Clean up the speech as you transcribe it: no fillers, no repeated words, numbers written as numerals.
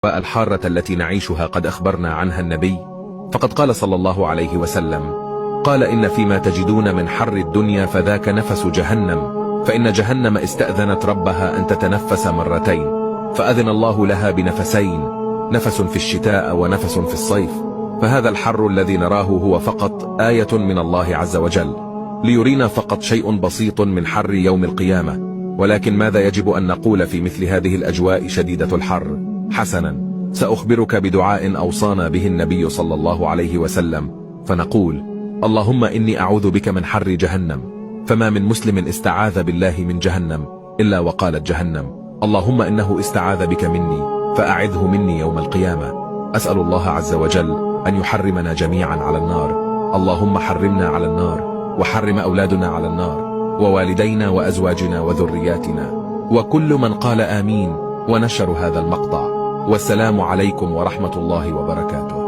الحارة التي نعيشها قد أخبرنا عنها النبي، فقد قال صلى الله عليه وسلم: قال إن فيما تجدون من حر الدنيا فذاك نفس جهنم، فإن جهنم استأذنت ربها أن تتنفس مرتين، فأذن الله لها بنفسين، نفس في الشتاء ونفس في الصيف. فهذا الحر الذي نراه هو فقط آية من الله عز وجل ليرينا فقط شيء بسيط من حر يوم القيامة. ولكن ماذا يجب أن نقول في مثل هذه الأجواء شديدة الحر؟ حسنا، سأخبرك بدعاء أوصانا به النبي صلى الله عليه وسلم، فنقول: اللهم إني أعوذ بك من حر جهنم. فما من مسلم استعاذ بالله من جهنم إلا وقالت جهنم: اللهم إنه استعاذ بك مني فأعذه مني يوم القيامة. أسأل الله عز وجل أن يحرمنا جميعا على النار. اللهم حرمنا على النار، وحرم أولادنا على النار، ووالدينا وأزواجنا وذرياتنا، وكل من قال آمين ونشر هذا المقطع. والسلام عليكم ورحمة الله وبركاته.